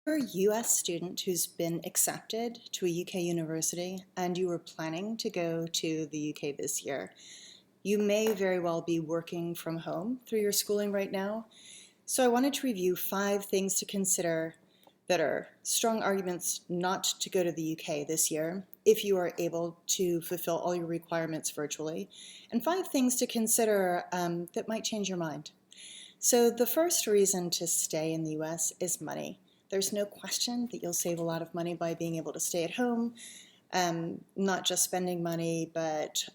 You're a US student who's been accepted to a UK university and you were planning to go to the UK this year. You may very well be working from home through your schooling right now. So I wanted to review 5 things to consider that are strong arguments not to go to the UK this year if you are able to fulfill all your requirements virtually, and 5 things to consider that might change your mind. So the first reason to stay in the US is money. There's no question that you'll save a lot of money by being able to stay at home, not just spending money, but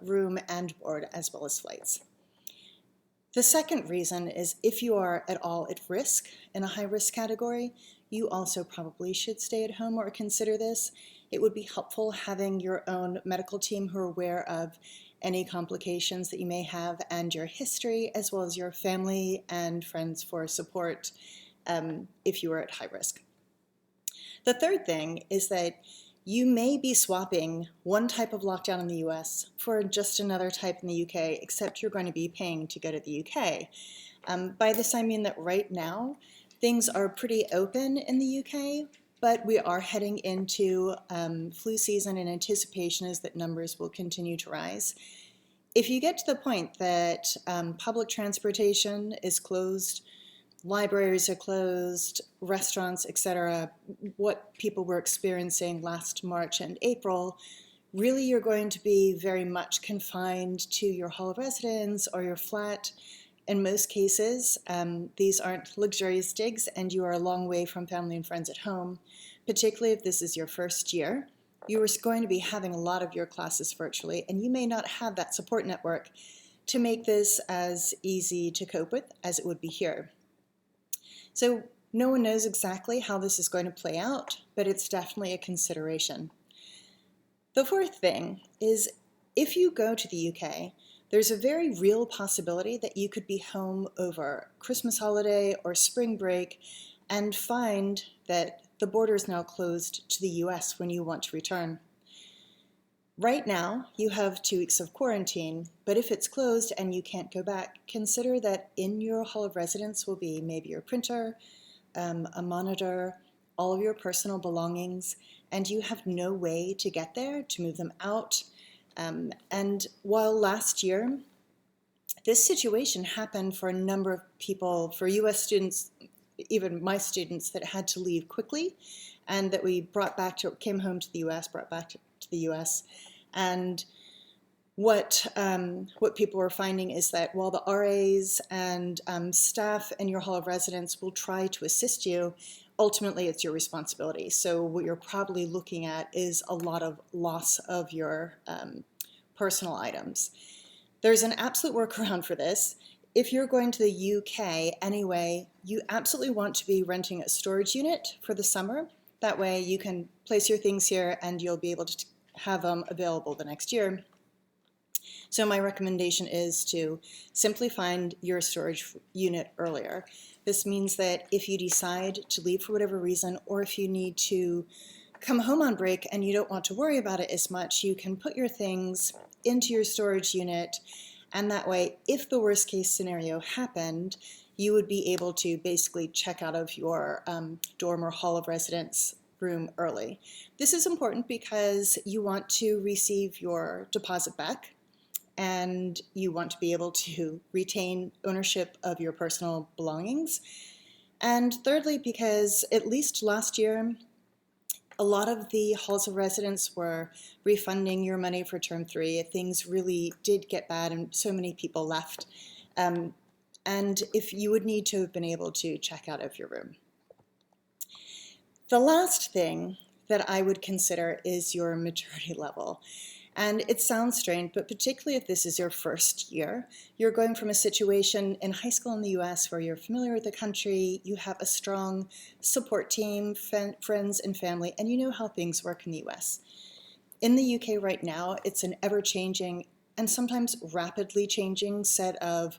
room and board as well as flights. The second reason is if you are at all at risk in a high risk category, you also probably should stay at home or consider this. It would be helpful having your own medical team who are aware of any complications that you may have and your history, as well as your family and friends for support if you are at high risk. The third thing is that you may be swapping one type of lockdown in the US for just another type in the UK, except you're going to be paying to go to the UK. By this I mean that right now things are pretty open in the UK, but we are heading into flu season, and anticipation is that numbers will continue to rise. If you get to the point that public transportation is closed, libraries are closed, restaurants, etc., what people were experiencing last March and April, really you're going to be very much confined to your hall of residence or your flat. In most cases, these aren't luxurious digs and you are a long way from family and friends at home, particularly if this is your first year. You are going to be having a lot of your classes virtually, and you may not have that support network to make this as easy to cope with as it would be here. So no one knows exactly how this is going to play out, but it's definitely a consideration. The fourth thing is if you go to the UK, there's a very real possibility that you could be home over Christmas holiday or spring break and find that the border is now closed to the US when you want to return. Right now, you have 2 weeks of quarantine, but if it's closed and you can't go back, consider that in your hall of residence will be maybe your printer, a monitor, all of your personal belongings, and you have no way to get there to move them out. And while last year, this situation happened for a number of people, for US students, even my students, that had to leave quickly and that we came home to the US, brought back to the US. And what people were finding is that while the RAs and staff in your hall of residence will try to assist you, ultimately it's your responsibility. So what you're probably looking at is a lot of loss of your personal items. There's an absolute workaround for this. If you're going to the UK anyway, you absolutely want to be renting a storage unit for the summer. That way you can place your things here and you'll be able to have them available the next year. So my recommendation is to simply find your storage unit earlier. This means that if you decide to leave for whatever reason, or if you need to come home on break and you don't want to worry about it as much, you can put your things into your storage unit, and that way, if the worst case scenario happened, you would be able to basically check out of your dorm or hall of residence room early. This is important because you want to receive your deposit back and you want to be able to retain ownership of your personal belongings. And thirdly, because at least last year, a lot of the halls of residence were refunding your money for term 3 if things really did get bad and so many people left. And if you would need to have been able to check out of your room. The last thing that I would consider is your maturity level. And it sounds strange, but particularly if this is your first year, you're going from a situation in high school in the US where you're familiar with the country, you have a strong support team, friends and family, and you know how things work in the US. In the UK right now, it's an ever-changing and sometimes rapidly changing set of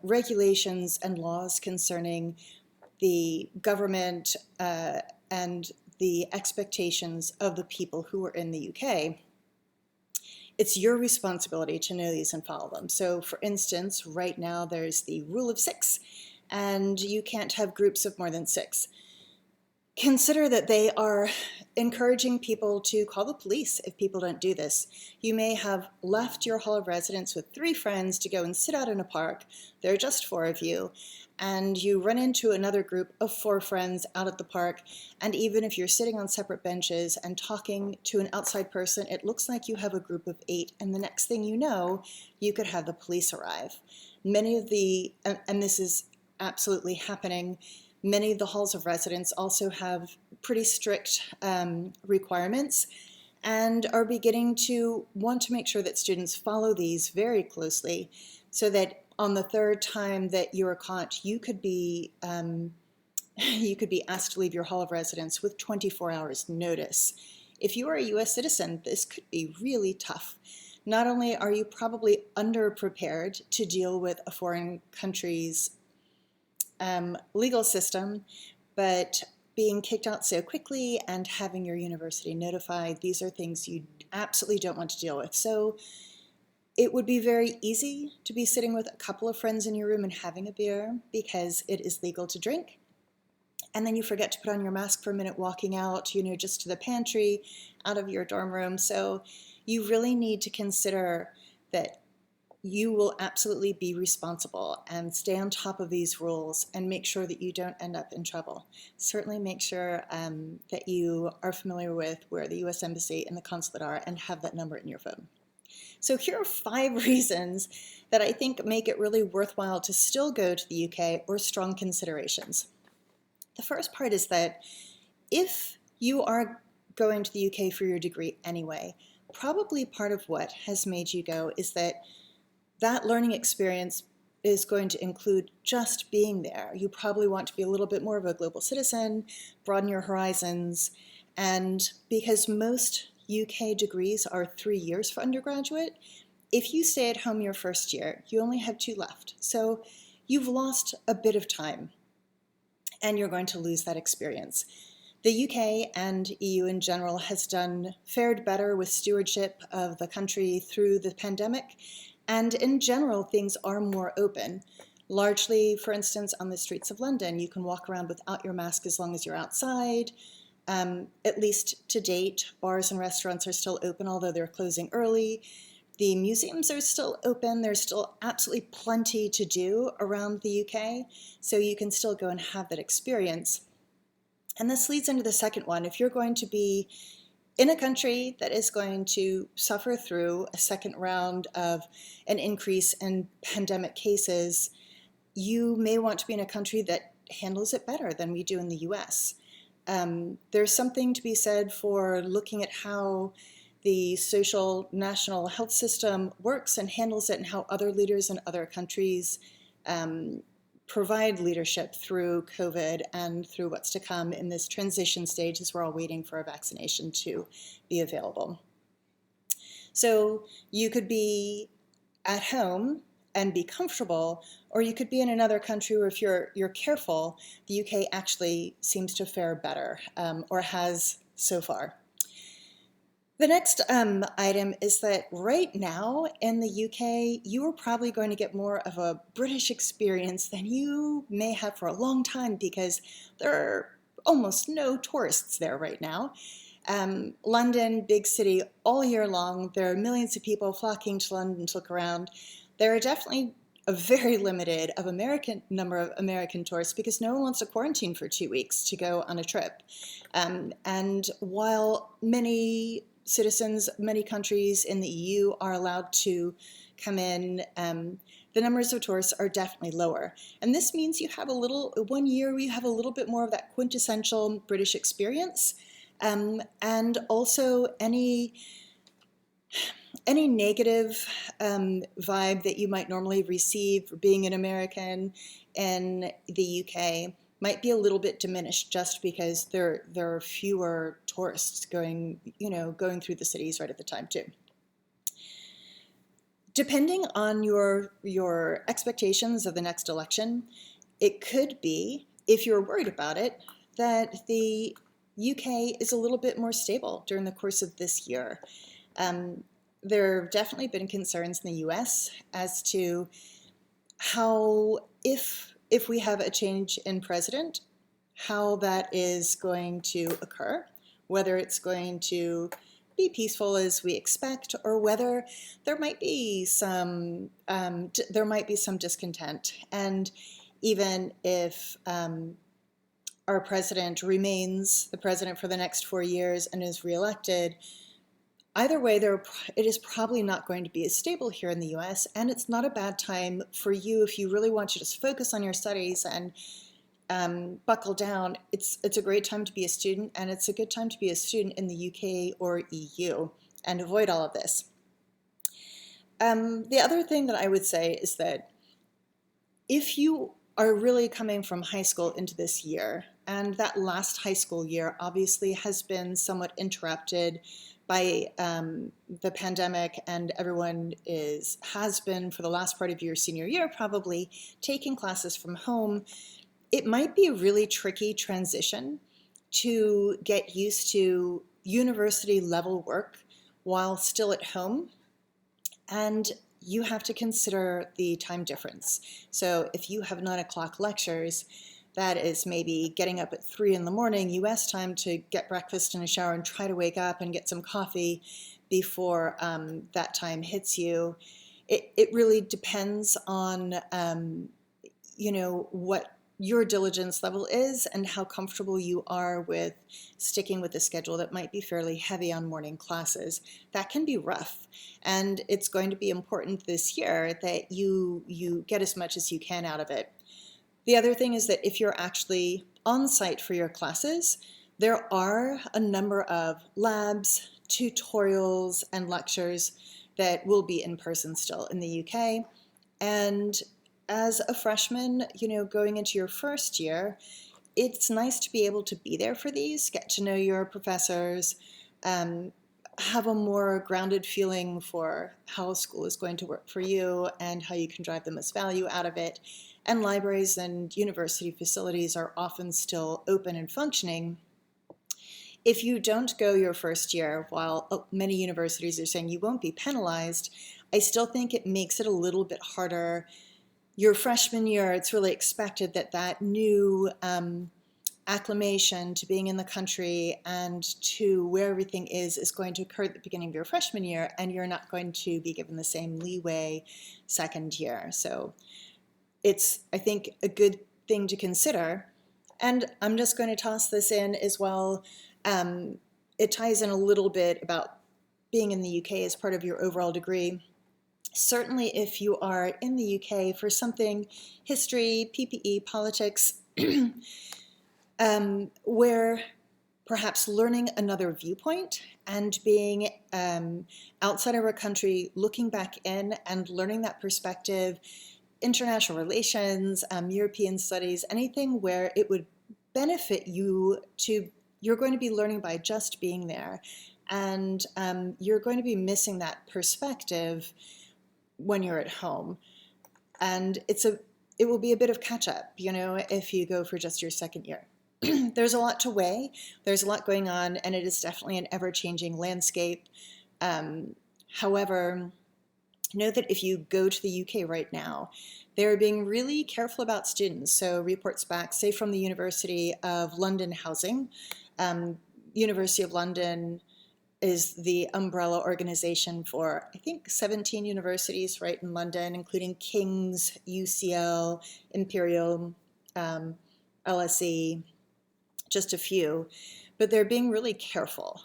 regulations and laws concerning the government and the expectations of the people who are in the UK. It's your responsibility to know these and follow them. So for instance, right now there's the rule of 6, and you can't have groups of more than 6. consider that they are encouraging people to call the police if people don't do this. You may have left your hall of residence with 3 friends to go and sit out in a park. There are just 4 of you, and you run into another group of 4 friends out at the park, and even if you're sitting on separate benches and talking to an outside person, it looks like you have a group of 8, and the next thing you know, you could have the police arrive. Many of the, and this is absolutely happening, many of the halls of residence also have pretty strict requirements and are beginning to want to make sure that students follow these very closely so that on the 3rd time that you are caught, you could be asked to leave your hall of residence with 24 hours notice. If you are a US citizen, this could be really tough. Not only are you probably underprepared to deal with a foreign country's legal system, but being kicked out so quickly and having your university notified, these are things you absolutely don't want to deal with. So it would be very easy to be sitting with a couple of friends in your room and having a beer because it is legal to drink. And then you forget to put on your mask for a minute walking out, just to the pantry, out of your dorm room. So you really need to consider that you will absolutely be responsible and stay on top of these rules and make sure that you don't end up in trouble. Certainly make sure that you are familiar with where the US Embassy and the consulate are and have that number in your phone. So here are 5 reasons that I think make it really worthwhile to still go to the UK, or strong considerations. The first part is that if you are going to the UK for your degree anyway, probably part of what has made you go is that learning experience is going to include just being there. You probably want to be a little bit more of a global citizen, broaden your horizons, and because most UK degrees are 3 years for undergraduate, if you stay at home your first year, you only have 2 left. So you've lost a bit of time, and you're going to lose that experience. The UK and EU in general has fared better with stewardship of the country through the pandemic, and in general, things are more open. Largely, for instance, on the streets of London, you can walk around without your mask as long as you're outside. At least to date, bars and restaurants are still open, although they're closing early. The museums are still open. There's still absolutely plenty to do around the UK, so you can still go and have that experience. And this leads into the second one. If you're going to be in a country that is going to suffer through a second round of an increase in pandemic cases, you may want to be in a country that handles it better than we do in the US. There's something to be said for looking at how the social national health system works and handles it, and how other leaders in other countries provide leadership through COVID and through what's to come in this transition stage as we're all waiting for a vaccination to be available. So you could be at home and be comfortable, or you could be in another country where if you're careful, the UK actually seems to fare better, or has so far. The next item is that right now in the UK, you are probably going to get more of a British experience than you may have for a long time, because there are almost no tourists there right now. London, big city, all year long. There are millions of people flocking to London to look around. There are definitely a very limited number of American tourists, because no one wants to quarantine for 2 weeks to go on a trip. And while many citizens, many countries in the EU are allowed to come in, the numbers of tourists are definitely lower. And this means you have 1 year where you have a little bit more of that quintessential British experience. And also any negative vibe that you might normally receive for being an American in the UK might be a little bit diminished, just because there are fewer tourists going through the cities right at the time too. Depending on your expectations of the next election, it could be, if you're worried about it, that the UK is a little bit more stable during the course of this year. There have definitely been concerns in the US as to how, if we have a change in president, how that is going to occur, whether it's going to be peaceful as we expect, or whether there might be some discontent. And even if our president remains the president for the next 4 years and is reelected, either way, it is probably not going to be as stable here in the US, and it's not a bad time for you if you really want to just focus on your studies and buckle down. It's a great time to be a student, and it's a good time to be a student in the UK or EU and avoid all of this. The other thing that I would say is that if you are really coming from high school into this year, and that last high school year obviously has been somewhat interrupted by the pandemic, and everyone has been for the last part of your senior year probably taking classes from home, it might be a really tricky transition to get used to university level work while still at home. And you have to consider the time difference. So if you have 9 o'clock lectures, that is maybe getting up at 3 in the morning US time to get breakfast and a shower and try to wake up and get some coffee before that time hits you. It really depends on what your diligence level is and how comfortable you are with sticking with a schedule that might be fairly heavy on morning classes. That can be rough, and it's going to be important this year that you get as much as you can out of it. The other thing is that if you're actually on site for your classes, there are a number of labs, tutorials, and lectures that will be in person still in the UK. And as a freshman, going into your first year, it's nice to be able to be there for these, get to know your professors, have a more grounded feeling for how school is going to work for you and how you can drive the most value out of it. And libraries and university facilities are often still open and functioning. If you don't go your first year, while many universities are saying you won't be penalized, I still think it makes it a little bit harder. Your freshman year, it's really expected that new acclimation to being in the country and to where everything is going to occur at the beginning of your freshman year, and you're not going to be given the same leeway second year. So it's, I think, a good thing to consider. And I'm just going to toss this in as well. It ties in a little bit about being in the UK as part of your overall degree. Certainly if you are in the UK for something, history, PPE, politics, where perhaps learning another viewpoint and being outside of our country, looking back in and learning that perspective, international relations, European studies, anything where it would benefit you you're going to be learning by just being there. And you're going to be missing that perspective when you're at home. And it will be a bit of catch up, if you go for just your second year. There's a lot to weigh. There's a lot going on, and it is definitely an ever-changing landscape. However, know that if you go to the UK right now, they're being really careful about students. So reports back, say from the University of London Housing, University of London is the umbrella organization for, I think, 17 universities right in London, including King's, UCL, Imperial, LSE, just a few. But they're being really careful.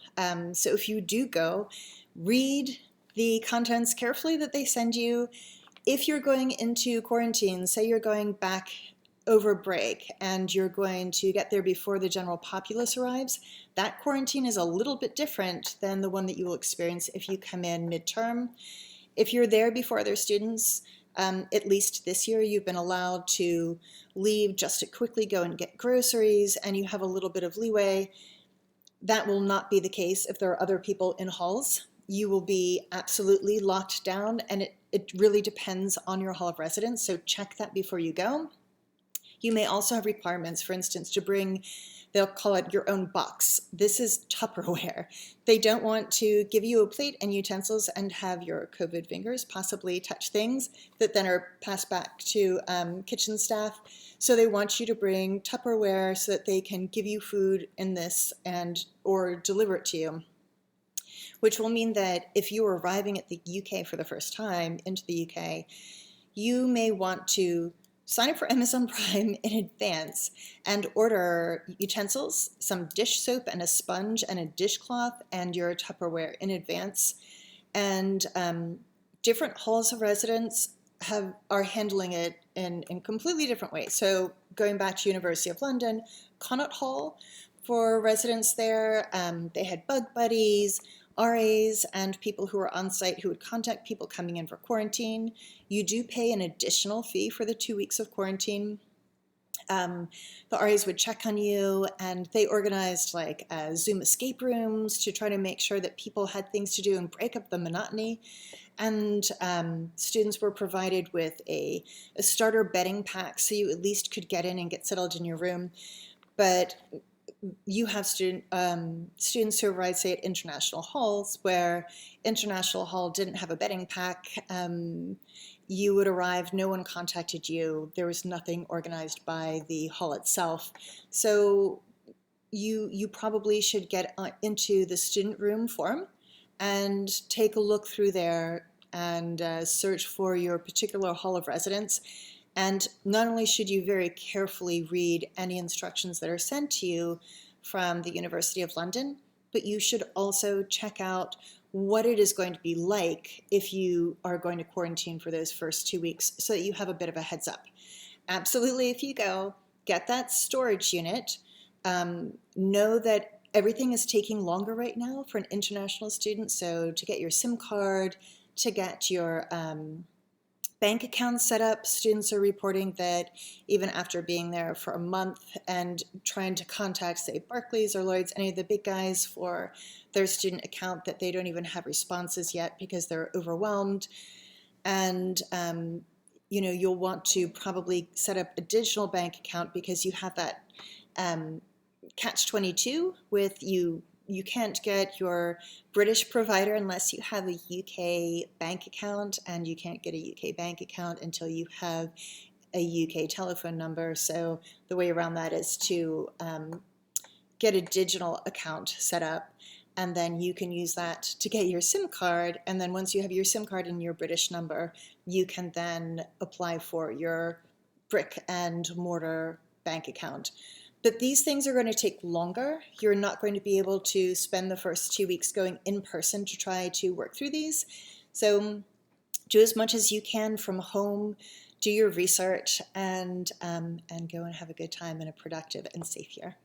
So if you do go, read the contents carefully that they send you. If you're going into quarantine, say you're going back over break and you're going to get there before the general populace arrives, that quarantine is a little bit different than the one that you will experience if you come in midterm. If you're there before other students, at least this year, you've been allowed to leave just to quickly go and get groceries, and you have a little bit of leeway. That will not be the case if there are other people in halls. You will be absolutely locked down, and it really depends on your hall of residence, so check that before you go. You may also have requirements, for instance, to bring They'll call it your own box. This is Tupperware. They don't want to give you a plate and utensils and have your COVID fingers possibly touch things that then are passed back to kitchen staff. So they want you to bring Tupperware so that they can give you food in this and or deliver it to you, which will mean that if you are arriving at the UK for the first time into the UK, you may want to sign up for Amazon Prime in advance and order utensils, some dish soap and a sponge and a dishcloth and your Tupperware in advance. And different halls of residence are handling it in completely different ways. So going back to University of London, Connaught Hall for residents there, they had bug buddies, RAs, and people who were on site who would contact people coming in for quarantine. You do pay an additional fee for the 2 weeks of quarantine. The RAs would check on you, and they organized like Zoom escape rooms to try to make sure that people had things to do and break up the monotony. And students were provided with a starter bedding pack, so you at least could get in and get settled in your room. But you have students who arrived, say, at International Halls, where International Hall didn't have a bedding pack. You would arrive, no one contacted you, there was nothing organized by the hall itself. So you probably should get into the student room forum and take a look through there and search for your particular hall of residence. And not only should you very carefully read any instructions that are sent to you from the University of London, but you should also check out what it is going to be like if you are going to quarantine for those first 2 weeks so that you have a bit of a heads up. Absolutely, if you go, get that storage unit. Know that everything is taking longer right now for an international student, so to get your SIM card, to get your bank accounts set up, students are reporting that even after being there for a month and trying to contact, say, Barclays or Lloyds, any of the big guys for their student account, that they don't even have responses yet because they're overwhelmed. And you'll want to probably set up a digital bank account because you have that catch-22 with you can't get your British provider unless you have a UK bank account, and you can't get a UK bank account until you have a UK telephone number. So the way around that is to get a digital account set up, and then you can use that to get your SIM card. And then once you have your SIM card and your British number, you can then apply for your brick and mortar bank account. But these things are going to take longer. You're not going to be able to spend the first 2 weeks going in person to try to work through these. So do as much as you can from home, do your research, and go and have a good time in a productive and safe year.